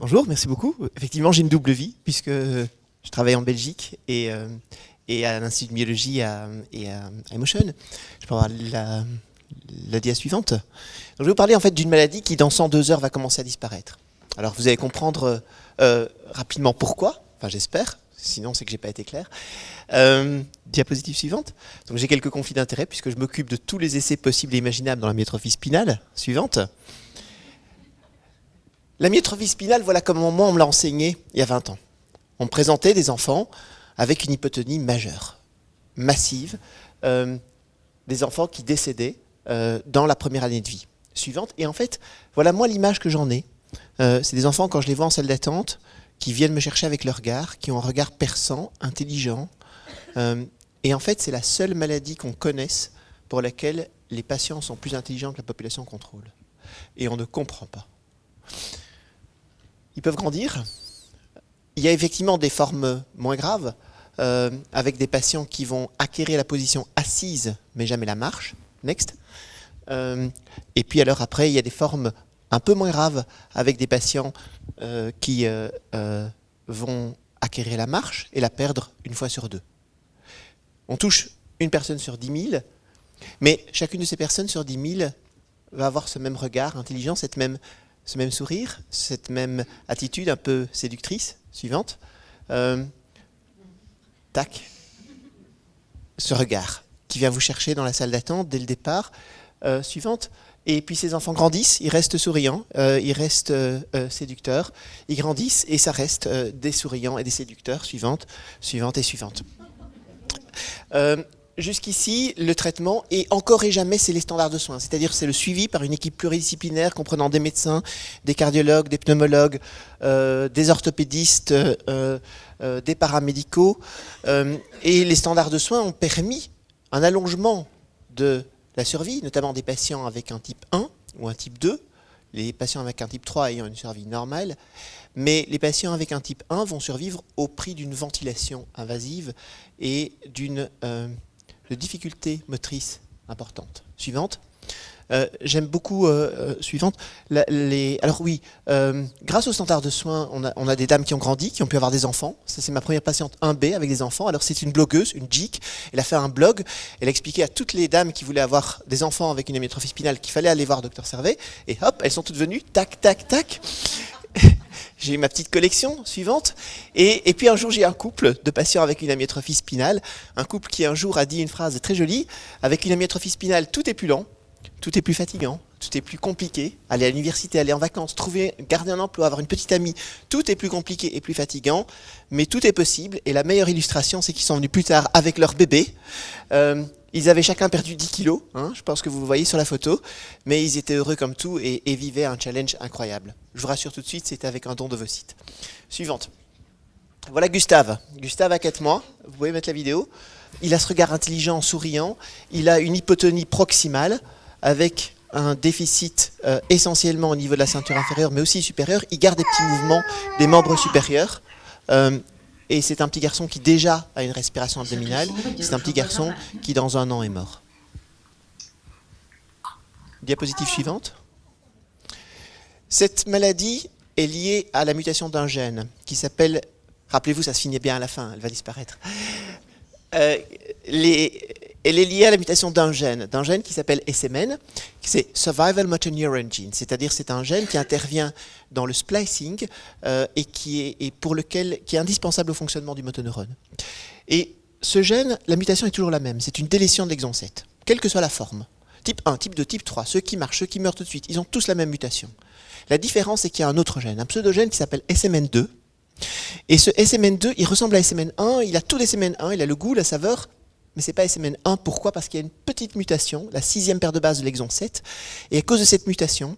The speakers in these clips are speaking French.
Bonjour, merci beaucoup. Effectivement, j'ai une double vie puisque je travaille en Belgique et à l'Institut de biologie et à Emotion. Je peux avoir la dia suivante. Donc, je vais vous parler en fait d'une maladie qui dans 102 heures va commencer à disparaître. Alors vous allez comprendre rapidement pourquoi, enfin j'espère, sinon c'est que j'ai pas été clair. Diapositive suivante. Donc j'ai quelques conflits d'intérêts puisque je m'occupe de tous les essais possibles et imaginables dans la myotrophie spinale. Suivante. La myotrophie spinale, voilà comment moi on me l'a enseigné il y a 20 ans. On me présentait des enfants avec une hypotonie majeure, massive, des enfants qui décédaient dans la première année de vie. Suivante. Et en fait, voilà moi l'image que j'en ai. C'est des enfants, quand je les vois en salle d'attente, qui viennent me chercher avec leur regard, qui ont un regard perçant, intelligent. Et en fait, c'est la seule maladie qu'on connaisse pour laquelle les patients sont plus intelligents que la population contrôle. Et on ne comprend pas. Ils peuvent grandir. Il y a effectivement des formes moins graves, avec des patients qui vont acquérir la position assise, mais jamais la marche. Next. Et puis alors après, il y a des formes un peu moins graves, avec des patients qui vont acquérir la marche et la perdre une fois sur deux. On touche une personne sur 10 000, mais chacune de ces personnes sur 10 000 va avoir ce même regard intelligent, ce même sourire, cette même attitude un peu séductrice. Suivante. Tac. Ce regard qui vient vous chercher dans la salle d'attente dès le départ. Suivante. Et puis ces enfants grandissent, ils restent souriants, ils restent séducteurs, ils grandissent et ça reste des souriants et des séducteurs. Suivante, suivante et suivante. Jusqu'ici, le traitement, et encore et jamais, c'est les standards de soins. C'est-à-dire c'est le suivi par une équipe pluridisciplinaire comprenant des médecins, des cardiologues, des pneumologues, des orthopédistes, des paramédicaux. Et les standards de soins ont permis un allongement de la survie, notamment des patients avec un type 1 ou un type 2, les patients avec un type 3 ayant une survie normale. Mais les patients avec un type 1 vont survivre au prix d'une ventilation invasive et d'une difficulté motrice importante. Suivante. J'aime beaucoup suivante. Alors oui, grâce aux standards de soins, on a des dames qui ont grandi, qui ont pu avoir des enfants. Ça, c'est ma première patiente 1B avec des enfants. Alors c'est une blogueuse, une geek. Elle a fait un blog. Elle a expliqué à toutes les dames qui voulaient avoir des enfants avec une amyotrophie spinale qu'il fallait aller voir Dr Servet. Et hop, elles sont toutes venues. Tac, tac, tac. J'ai ma petite collection suivante. Et puis un jour, j'ai un couple de patients avec une amyotrophie spinale. Un couple qui un jour a dit une phrase très jolie. Avec une amyotrophie spinale, tout est plus lent, tout est plus fatigant, tout est plus compliqué. Aller à l'université, aller en vacances, garder un emploi, avoir une petite amie, tout est plus compliqué et plus fatigant. Mais tout est possible. Et la meilleure illustration, c'est qu'ils sont venus plus tard avec leur bébé. Ils avaient chacun perdu 10 kilos, je pense que vous voyez sur la photo, mais ils étaient heureux comme tout et vivaient un challenge incroyable. Je vous rassure tout de suite, c'était avec un don d'ovocytes. Suivante. Voilà Gustave. Gustave a 4 mois, vous pouvez mettre la vidéo. Il a ce regard intelligent, souriant. Il a une hypotonie proximale avec un déficit essentiellement au niveau de la ceinture inférieure, mais aussi supérieure. Il garde des petits mouvements des membres supérieurs. Et c'est un petit garçon qui déjà a une respiration abdominale. C'est un petit garçon qui dans 1 an est mort. Diapositive suivante. Cette maladie est liée à la mutation d'un gène qui s'appelle, rappelez-vous, ça se finit bien à la fin, elle va disparaître. Elle est liée à la mutation d'un gène qui s'appelle SMN, c'est Survival Motor Neuron Gene, c'est-à-dire c'est un gène qui intervient dans le splicing et qui est indispensable au fonctionnement du motoneurone. Et ce gène, la mutation est toujours la même, c'est une délétion de l'exon 7, quelle que soit la forme. Type 1, type 2, type 3, ceux qui marchent, ceux qui meurent tout de suite, ils ont tous la même mutation. La différence, c'est qu'il y a un autre gène, un pseudogène qui s'appelle SMN2. Et ce SMN2, il ressemble à SMN1, il a tout SMN1, il a le goût, la saveur, mais ce n'est pas SMN1. Pourquoi? Parce qu'il y a une petite mutation, la 6e paire de base de l'exon 7. Et à cause de cette mutation,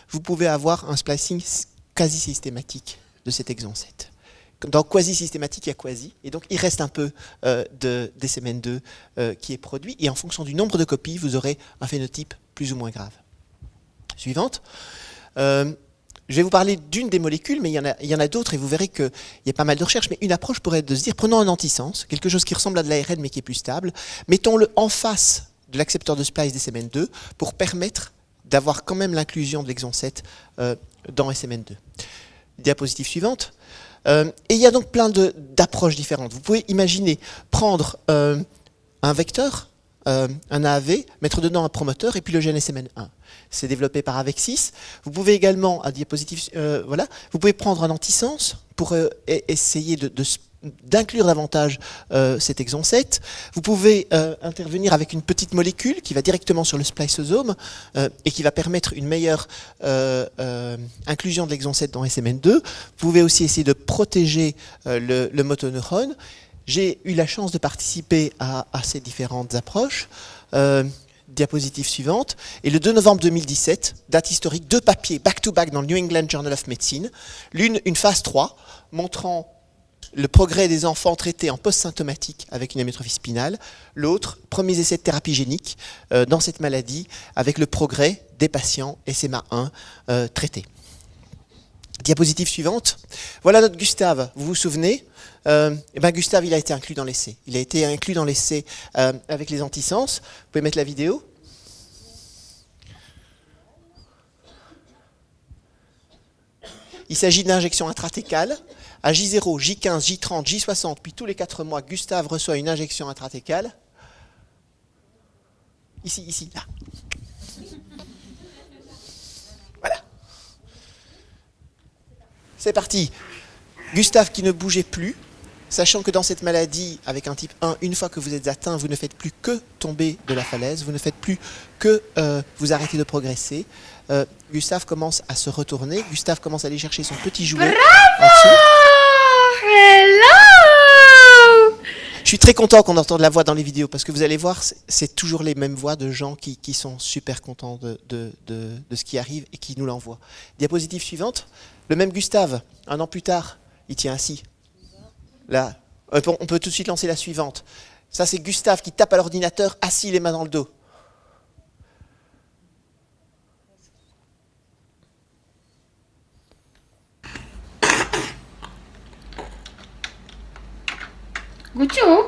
vous pouvez avoir un splicing quasi systématique de cet exon 7. Dans quasi systématique, il y a quasi. Et donc, il reste un peu d'SMN2 qui est produit. Et en fonction du nombre de copies, vous aurez un phénotype plus ou moins grave. Suivante. Je vais vous parler d'une des molécules, mais il y en a d'autres et vous verrez qu'il y a pas mal de recherches. Mais une approche pourrait être de se dire, prenons un antisens, quelque chose qui ressemble à de l'ARN mais qui est plus stable, mettons-le en face de l'accepteur de splice des SMN2 pour permettre d'avoir quand même l'inclusion de l'exon 7 dans SMN2. Diapositive suivante. Et il y a donc plein d'approches différentes. Vous pouvez imaginer prendre un vecteur, un AAV, mettre dedans un promoteur et puis le GNSMN1. C'est développé par Avexis. Vous pouvez également, à diapositive, voilà, vous pouvez prendre un antisens pour essayer d'inclure davantage cet exon 7. Vous pouvez intervenir avec une petite molécule qui va directement sur le spliceosome et qui va permettre une meilleure inclusion de l'exon 7 dans SMN2. Vous pouvez aussi essayer de protéger le motoneurone. J'ai eu la chance de participer à ces différentes approches. Diapositive suivante. Et le 2 novembre 2017, date historique, 2 papiers back-to-back dans le New England Journal of Medicine. L'une, une phase 3, montrant le progrès des enfants traités en post-symptomatique avec une amyotrophie spinale. L'autre, premiers essais de thérapie génique dans cette maladie avec le progrès des patients SMA1 traités. Diapositive suivante. Voilà notre Gustave. Vous vous souvenez Gustave, il a été inclus dans l'essai. Il a été inclus dans l'essai avec les antisens. Vous pouvez mettre la vidéo. Il s'agit d'injections intratécales. À J0, J15, J30, J60, puis tous les 4 mois, Gustave reçoit une injection intratécale. Ici, là. Voilà. C'est parti. Gustave qui ne bougeait plus, sachant que dans cette maladie, avec un type 1, une fois que vous êtes atteint, vous ne faites plus que tomber de la falaise, vous ne faites plus que vous arrêter de progresser. Gustave commence à se retourner, Gustave commence à aller chercher son petit jouet. Bravo! Hello! Je suis très content qu'on entende la voix dans les vidéos, parce que vous allez voir, c'est toujours les mêmes voix de gens qui sont super contents de ce qui arrive et qui nous l'envoient. Diapositive suivante, le même Gustave, un an plus tard, il tient assis. Là, on peut tout de suite lancer la suivante. Ça, c'est Gustave qui tape à l'ordinateur, assis, les mains dans le dos. Goutou?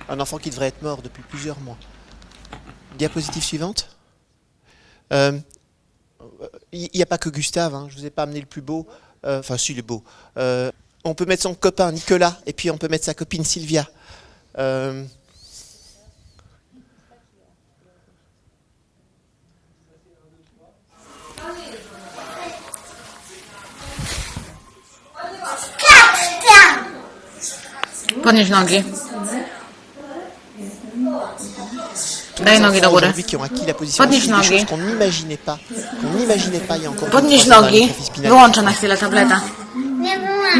Un enfant qui devrait être mort depuis plusieurs mois. Diapositive suivante. Il n'y a pas que Gustave, hein, je ne vous ai pas amené le plus beau. Enfin, si, il est beau. On peut mettre son copain Nicolas, et puis on peut mettre sa copine Sylvia. Podnieś nogi. Daj nogi do góry. Aujourd'hui qui ont acquis la position Podnieś des choses nogi. qu'on n'imaginait pas il y a encore Podnieś 2-3 ans dans nogi. l'amyotrophie spinale. Wyłączę na chwilę tableta.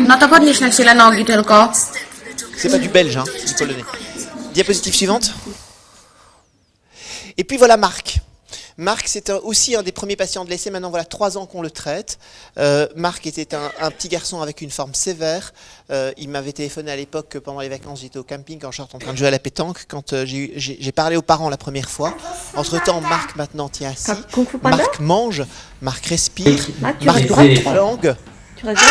No to podnieś na chwilę nogi tylko. C'est pas du belge, hein, c'est du polonais. Diapositive suivante. Et puis voilà Marc. Marc, c'est aussi un des premiers patients de l'essai. Maintenant, voilà 3 ans qu'on le traite. Marc était un petit garçon avec une forme sévère. Il m'avait téléphoné à l'époque que pendant les vacances, j'étais au camping quand j'étais en train de jouer à la pétanque. Quand j'ai parlé aux parents la première fois. Entre-temps, Marc maintenant tient assis. Marc mange, Marc respire, Marc langue. Tu restes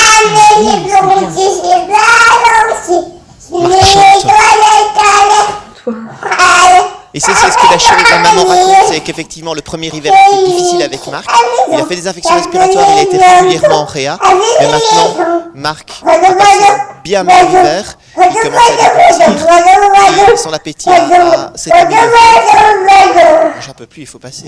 Et c'est ce que la maman raconte, c'est qu'effectivement le premier hiver était difficile avec Marc. Il a fait des infections respiratoires, il a été régulièrement en réa. Mais maintenant, Marc a passé un bien mal l'hiver, il commence à dégonfler et son appétit s'est amélioré. J'en peux plus, il faut passer.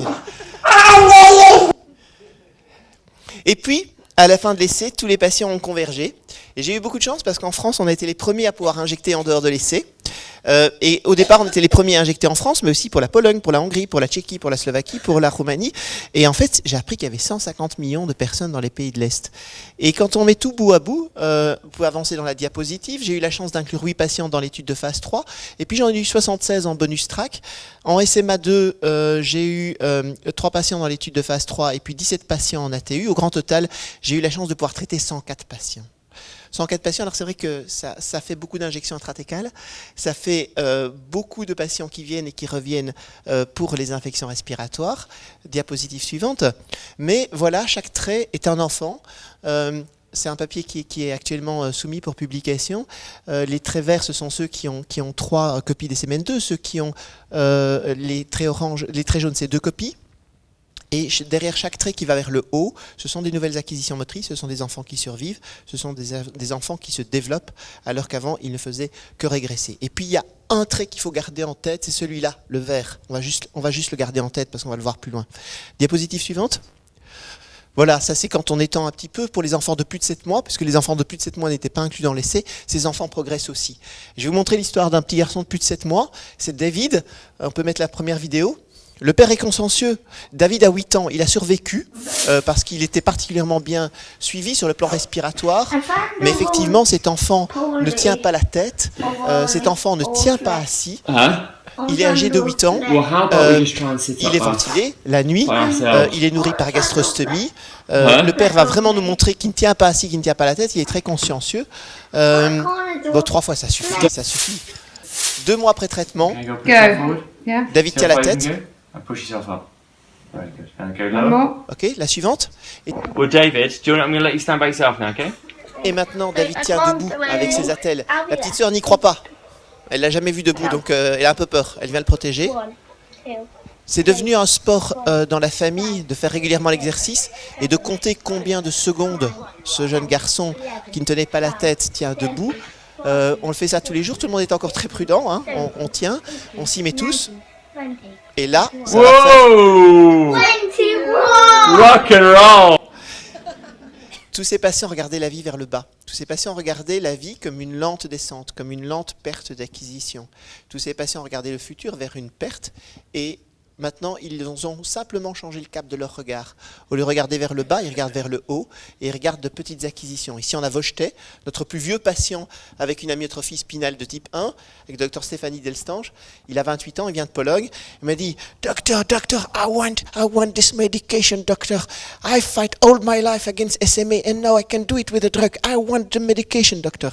Et puis, à la fin de l'essai, tous les patients ont convergé. Et j'ai eu beaucoup de chance parce qu'en France, on a été les premiers à pouvoir injecter en dehors de l'essai. Et au départ, on était les premiers à injecter en France, mais aussi pour la Pologne, pour la Hongrie, pour la Tchéquie, pour la Slovaquie, pour la Roumanie. Et en fait, j'ai appris qu'il y avait 150 millions de personnes dans les pays de l'Est. Et quand on met tout bout à bout, vous pouvez avancer dans la diapositive, j'ai eu la chance d'inclure 8 patients dans l'étude de phase 3, et puis j'en ai eu 76 en bonus track. En SMA2, j'ai eu 3 patients dans l'étude de phase 3, et puis 17 patients en ATU. Au grand total, j'ai eu la chance de pouvoir traiter 104 patients. 104 patients, alors c'est vrai que ça fait beaucoup d'injections intratécales, ça fait beaucoup de patients qui viennent et qui reviennent pour les infections respiratoires. Diapositive suivante. Mais voilà, chaque trait est un enfant. C'est un papier qui est actuellement soumis pour publication. Les traits verts, ce sont ceux qui ont 3 copies des SMN2. Ceux qui ont les traits orange, les traits jaunes, c'est 2 copies. Et derrière chaque trait qui va vers le haut, ce sont des nouvelles acquisitions motrices, ce sont des enfants qui survivent, ce sont des enfants qui se développent alors qu'avant ils ne faisaient que régresser. Et puis il y a un trait qu'il faut garder en tête, c'est celui-là, le vert. On va juste le garder en tête parce qu'on va le voir plus loin. Diapositive suivante. Voilà, ça c'est quand on étend un petit peu pour les enfants de plus de 7 mois, puisque les enfants de plus de 7 mois n'étaient pas inclus dans l'essai, ces enfants progressent aussi. Je vais vous montrer l'histoire d'un petit garçon de plus de 7 mois, c'est David, on peut mettre la première vidéo. Le père est consciencieux. David a 8 ans, il a survécu parce qu'il était particulièrement bien suivi sur le plan respiratoire. Mais effectivement, cet enfant ne tient pas la tête, cet enfant ne tient pas assis. Il est âgé de 8 ans, il est ventilé la nuit, il est nourri par gastrostomie. Le père va vraiment nous montrer qu'il ne tient pas assis, qu'il ne tient pas la tête, il est très consciencieux. Bon, 3 fois ça suffit, ça suffit. 2 mois après traitement, David tient la tête. Push yourself up. Very good. And go lower. Ok, la suivante. Well, David, do you want, I'm going to let you stand by yourself now, okay? Et maintenant, David tient debout avec ses attelles. La petite sœur n'y croit pas. Elle l'a jamais vu debout, donc elle a un peu peur. Elle vient le protéger. C'est devenu un sport dans la famille de faire régulièrement l'exercice et de compter combien de secondes ce jeune garçon qui ne tenait pas la tête tient debout. On le fait ça tous les jours. Tout le monde est encore très prudent. Hein. On tient, on s'y met tous. Et là, ça va faire... Rock and roll! Tous ces patients regardaient la vie vers le bas. Tous ces patients regardaient la vie comme une lente descente, comme une lente perte d'acquisition. Tous ces patients regardaient le futur vers une perte et maintenant, ils ont simplement changé le cap de leur regard. Au lieu de regarder vers le bas, ils regardent vers le haut et ils regardent de petites acquisitions. Ici, on a Vojtech, notre plus vieux patient avec une amyotrophie spinale de type 1, avec Dr Stéphanie Delstange. Il a 28 ans, il vient de Pologne. Il m'a dit, Doctor, I want this medication, doctor. I fight all my life against SMA and now I can do it with a drug. I want the medication, doctor.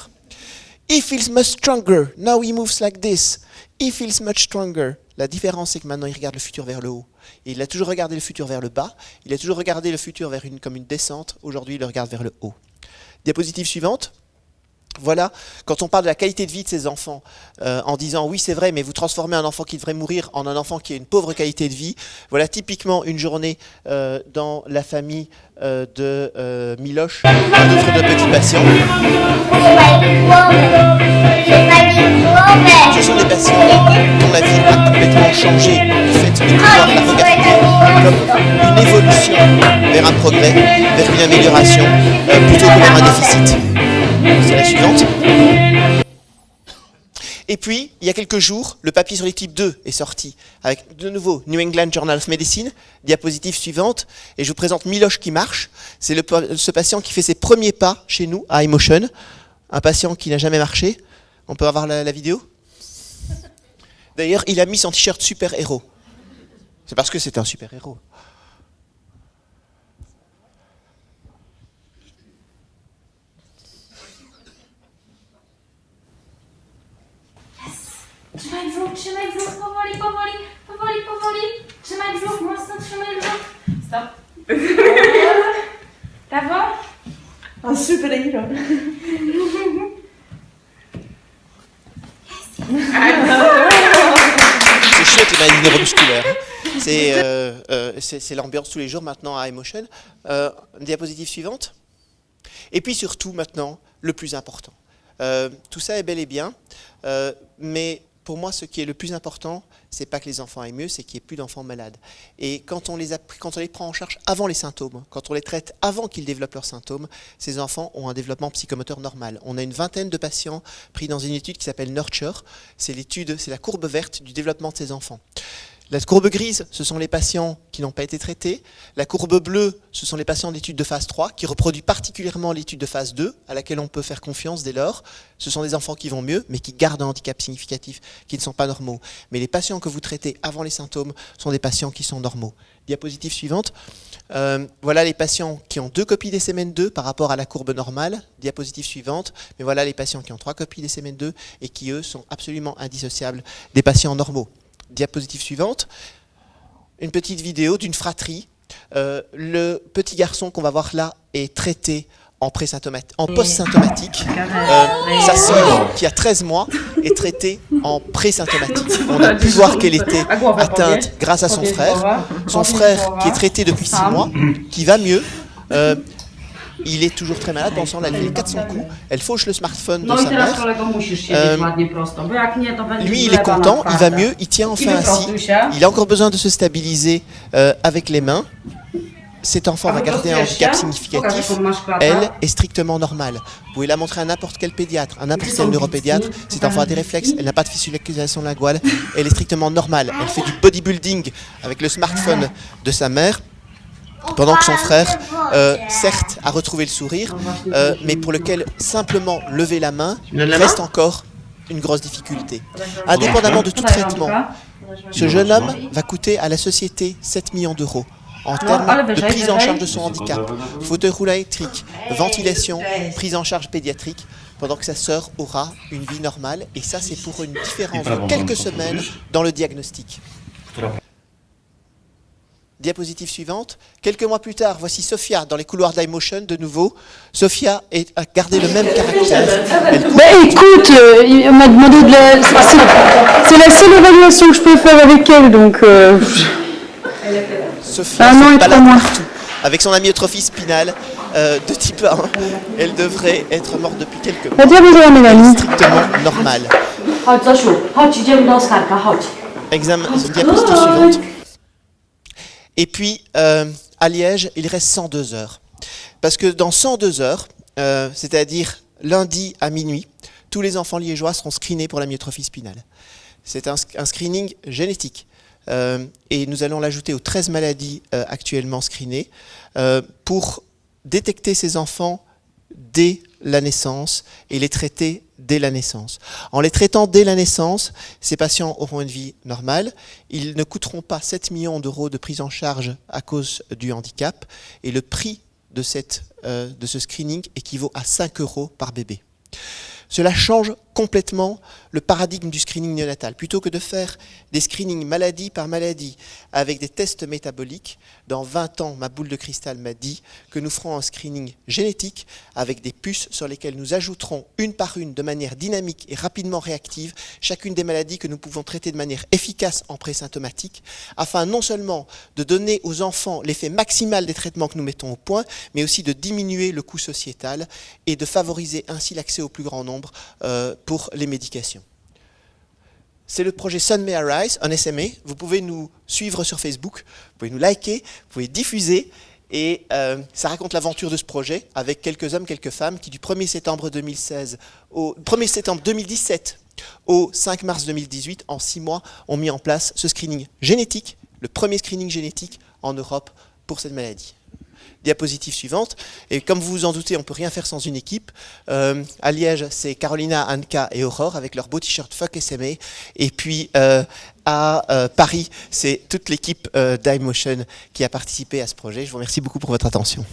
He feels much stronger. Now he moves like this. He feels much stronger. La différence, c'est que maintenant, il regarde le futur vers le haut. Et il a toujours regardé le futur vers le bas. Il a toujours regardé le futur vers comme une descente. Aujourd'hui, il le regarde vers le haut. Diapositive suivante. Voilà, quand on parle de la qualité de vie de ces enfants, en disant oui c'est vrai, mais vous transformez un enfant qui devrait mourir en un enfant qui a une pauvre qualité de vie. Voilà typiquement une journée dans la famille de Miloš, un autre de nos petits patients. Ce sont des patients dont la vie a complètement changé du fait de pouvoir la regarder comme une évolution vers un progrès, vers une amélioration, plutôt que vers un déficit. C'est la suivante. Et puis, il y a quelques jours, le papier sur les types 2 est sorti, avec de nouveau New England Journal of Medicine, diapositive suivante, et je vous présente Miloš qui marche. C'est ce patient qui fait ses premiers pas chez nous, à iMotion, un patient qui n'a jamais marché. On peut avoir la vidéo? D'ailleurs, il a mis son t-shirt super-héros. C'est parce que c'est un super-héros. Trzymaj brzuch, powoli. Trzymaj brzuch, mocno trzymaj brzuch. Stop. Brawo. Un super-héros. C'est chouette les maladies neuromusculaires. C'est l'ambiance tous les jours maintenant à iMotion. Diapositive suivante. Et puis surtout maintenant, le plus important. Tout ça est bel et bien, mais pour moi, ce qui est le plus important, c'est pas que les enfants aillent mieux, c'est qu'il n'y ait plus d'enfants malades. Et quand on les prend en charge avant les symptômes, quand on les traite avant qu'ils développent leurs symptômes, ces enfants ont un développement psychomoteur normal. On a une vingtaine de patients pris dans une étude qui s'appelle Nurture. C'est la courbe verte du développement de ces enfants. La courbe grise, ce sont les patients qui n'ont pas été traités. La courbe bleue, ce sont les patients d'étude de phase 3, qui reproduit particulièrement l'étude de phase 2, à laquelle on peut faire confiance dès lors. Ce sont des enfants qui vont mieux, mais qui gardent un handicap significatif, qui ne sont pas normaux. Mais les patients que vous traitez avant les symptômes sont des patients qui sont normaux. Diapositive suivante. Voilà les patients qui ont 2 copies des SMN2 par rapport à la courbe normale. Diapositive suivante. Mais voilà les patients qui ont 3 copies des SMN2 et qui, eux, sont absolument indissociables des patients normaux. Diapositive suivante, une petite vidéo d'une fratrie. Le petit garçon qu'on va voir là est traité en post-symptomatique. Sa sœur, qui a 13 mois, est traitée en pré-symptomatique. On a pu voir qu'elle était atteinte grâce à son frère. Son frère, qui est traité depuis 6 mois, qui va mieux. Il est toujours très malade, pensant l'a levé 400 coups. Elle fauche le smartphone de sa mère. Lui, il est content, il va mieux, il tient enfin assis. Il a encore besoin de se stabiliser avec les mains. Cet enfant va garder un handicap significatif. Elle est strictement normale. Vous pouvez la montrer à n'importe quel pédiatre, à n'importe quel neuropédiatre. Cet enfant a des réflexes, elle n'a pas de fissuralisation linguale. Elle est strictement normale. Elle fait du bodybuilding avec le smartphone de sa mère. Pendant que son frère, certes, a retrouvé le sourire, mais pour lequel simplement lever la main reste encore une grosse difficulté. Indépendamment de tout traitement, ce jeune homme va coûter à la société 7 millions d'euros en termes de prise en charge de son handicap, fauteuil roulant électrique, ventilation, prise en charge pédiatrique, pendant que sa sœur aura une vie normale. Et ça, c'est pour une différence de quelques semaines dans le diagnostic. Diapositive suivante. Quelques mois plus tard, voici Sophia dans les couloirs d'iMotion de nouveau. Sophia a gardé le même caractère. Écoute, on m'a demandé de la... C'est la seule évaluation que je peux faire avec elle, donc... Sophia se balade partout. Avec son amyotrophie spinale de type 1, elle devrait être morte depuis quelques mois. Elle est strictement normale. Diapositive suivante. Et puis, à Liège, il reste 102 heures. Parce que dans 102 heures, c'est-à-dire lundi à minuit, tous les enfants liégeois seront screenés pour la myotrophie spinale. C'est un screening génétique. Et nous allons l'ajouter aux 13 maladies actuellement screenées pour détecter ces enfants dès la naissance et les traiter dès la naissance. En les traitant dès la naissance, ces patients auront une vie normale. Ils ne coûteront pas 7 millions d'euros de prise en charge à cause du handicap. Et le prix de ce screening équivaut à 5 euros par bébé. Cela change complètement le paradigme du screening néonatal. Plutôt que de faire des screenings maladie par maladie avec des tests métaboliques, dans 20 ans, ma boule de cristal m'a dit que nous ferons un screening génétique avec des puces sur lesquelles nous ajouterons une par une, de manière dynamique et rapidement réactive, chacune des maladies que nous pouvons traiter de manière efficace en présymptomatique, afin non seulement de donner aux enfants l'effet maximal des traitements que nous mettons au point, mais aussi de diminuer le coût sociétal et de favoriser ainsi l'accès au plus grand nombre pour les médications. C'est le projet Sun May Arise, un SMA. Vous pouvez nous suivre sur Facebook, vous pouvez nous liker, vous pouvez diffuser, et ça raconte l'aventure de ce projet avec quelques hommes, quelques femmes qui du 1er septembre 2017 au 5 mars 2018, en 6 mois, ont mis en place ce screening génétique, le premier screening génétique en Europe pour cette maladie. Diapositive suivante. Et comme vous vous en doutez, on ne peut rien faire sans une équipe. À Liège, c'est Carolina, Anka et Aurore avec leur beau t-shirt Fuck SMA. Et puis à Paris, c'est toute l'équipe d'iMotion qui a participé à ce projet. Je vous remercie beaucoup pour votre attention.